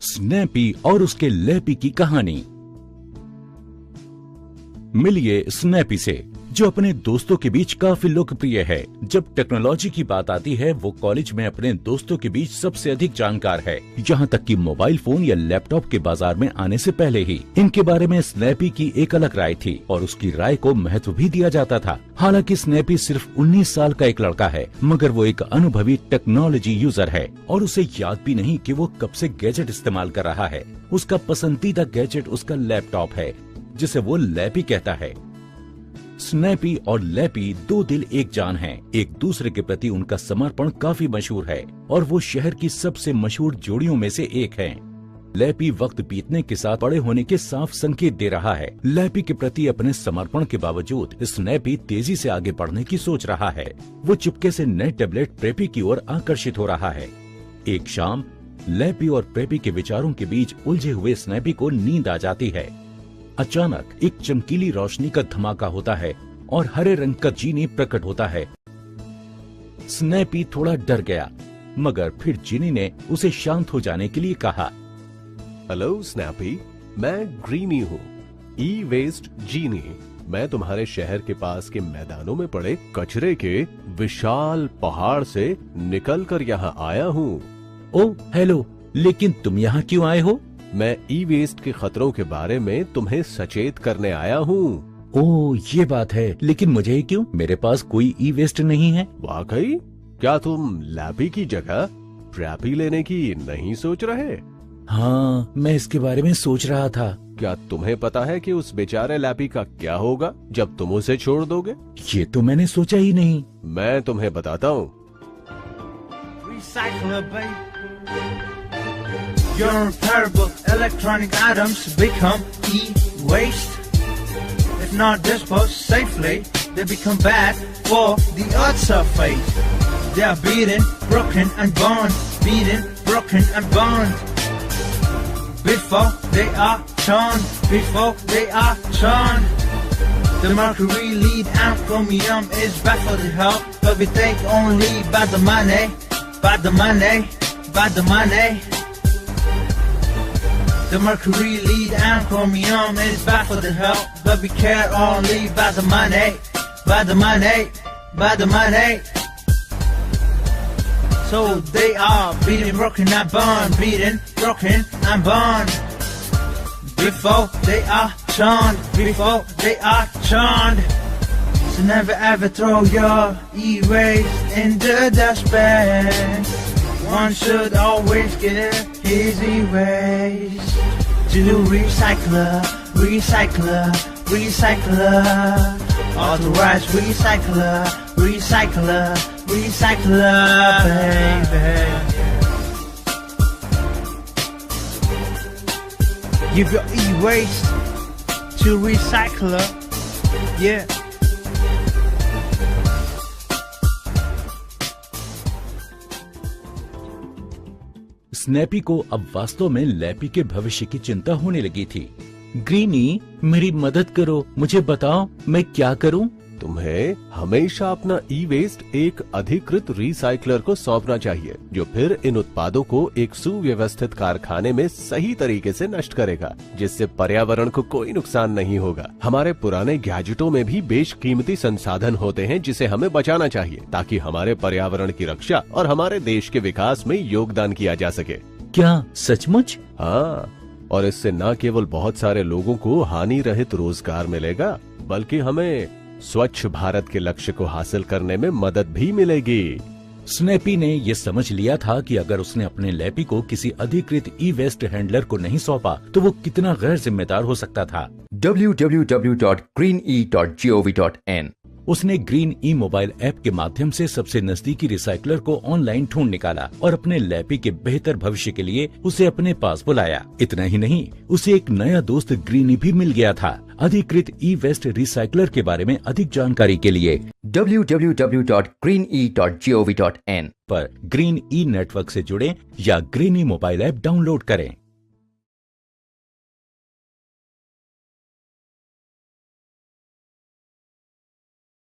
Snappy और उसके lappy की कहानी। मिलिए स्नैपी से, जो अपने दोस्तों के बीच काफी लोकप्रिय है। जब टेक्नोलॉजी की बात आती है, वो कॉलेज में अपने दोस्तों के बीच सबसे अधिक जानकार है। यहाँ तक कि मोबाइल फोन या लैपटॉप के बाजार में आने से पहले ही इनके बारे में स्नैपी की एक अलग राय थी और उसकी राय को महत्व भी दिया जाता था। हालांकि स्नैपी सिर्फ 19 साल का एक लड़का है, मगर वो एक अनुभवी टेक्नोलॉजी यूजर है और उसे याद भी नहीं कि वो कब से गैजेट इस्तेमाल कर रहा है। उसका पसंदीदा गैजेट उसका लैपटॉप है, जिसे वो लैपी कहता है। स्नैपी और लैपी दो दिल एक जान हैं। एक दूसरे के प्रति उनका समर्पण काफी मशहूर है और वो शहर की सबसे मशहूर जोड़ियों में से एक हैं। लैपी वक्त बीतने के साथ बड़े होने के साफ संकेत दे रहा है। लैपी के प्रति अपने समर्पण के बावजूद स्नैपी तेजी से आगे बढ़ने की सोच रहा है। वो चुपके से नए टैबलेट प्रेपी की ओर आकर्षित हो रहा है। एक शाम लैपी और प्रेपी के विचारों के बीच उलझे हुए स्नैपी को नींद आ जाती है। अचानक एक चमकीली रोशनी का धमाका होता है और हरे रंग का जीनी प्रकट होता है। स्नैपी थोड़ा डर गया, मगर फिर जीनी ने उसे शांत हो जाने के लिए कहा। हेलो स्नैपी, मैं ग्रीनी हूँ, ई वेस्ट जीनी। मैं तुम्हारे शहर के पास के मैदानों में पड़े कचरे के विशाल पहाड़ से निकलकर यहाँ आया हूँ। ओह हेलो, लेकिन तुम यहाँ क्यों आए हो? मैं ई वेस्ट के खतरों के बारे में तुम्हें सचेत करने आया हूँ। ओह ये बात है, लेकिन मुझे क्यों? मेरे पास कोई ई वेस्ट नहीं है। वाकई? क्या तुम लैपी की जगह प्रेपी लेने की नहीं सोच रहे? हाँ, मैं इसके बारे में सोच रहा था। क्या तुम्हें पता है कि उस बेचारे लैपी का क्या होगा जब तुम उसे छोड़ दोगे? ये तो मैंने सोचा ही नहीं। मैं तुम्हें बताता हूँ। Your repairable electronic items become e-waste. If not disposed safely, they become bad for the earth's surface. They are beaten, broken and burned, beaten, broken and burned. Before they are churned, before they are churned. The mercury, lead and chromium is bad for the health, but we think only about the money, about the money, about the money. The mercury, lead and chromium is bad for the health, but we care only about the money, about the money, about the money. So they are beaten, broken and burned, beaten, broken and burned. Before they are churned, before they are churned. So never ever throw your e-waste in the dustbin. One should always get his e-waste to the recycler, recycler, recycler. Authorized recycler, recycler, recycler, baby. Give your e-waste to recycler, yeah. Snappy को अब वास्तव में lappy के भविष्य की चिंता होने लगी थी। ग्रीनी, मेरी मदद करो, मुझे बताओ मैं क्या करूं? तुम्हें हमेशा अपना ई वेस्ट एक अधिकृत रिसाइकलर को सौंपना चाहिए, जो फिर इन उत्पादों को एक सुव्यवस्थित कारखाने में सही तरीके से नष्ट करेगा, जिससे पर्यावरण को कोई नुकसान नहीं होगा। हमारे पुराने गैजेटों में भी बेशकीमती संसाधन होते हैं, जिसे हमें बचाना चाहिए, ताकि हमारे पर्यावरण की रक्षा और हमारे देश के विकास में योगदान किया जा सके। क्या सचमुच? हाँ, और इससे न केवल बहुत सारे लोगों को हानि रहित रोजगार मिलेगा, बल्कि हमें स्वच्छ भारत के लक्ष्य को हासिल करने में मदद भी मिलेगी। स्नैपी ने ये समझ लिया था कि अगर उसने अपने लैपी को किसी अधिकृत ई वेस्ट हैंडलर को नहीं सौंपा, तो वो कितना गैर जिम्मेदार हो सकता था। www.greene.gov.in उसने ग्रीन ई मोबाइल ऐप के माध्यम से सबसे नजदीकी रिसाइकलर को ऑनलाइन ढूंढ निकाला और अपने लैपी के बेहतर भविष्य के लिए उसे अपने पास बुलाया। इतना ही नहीं, उसे एक नया दोस्त ग्रीनी भी मिल गया था। अधिकृत ई वेस्ट रिसाइकलर के बारे में अधिक जानकारी के लिए www.greene.gov.in पर ग्रीन ई नेटवर्क से जुड़े या ग्रीन ई मोबाइल ऐप डाउनलोड करें।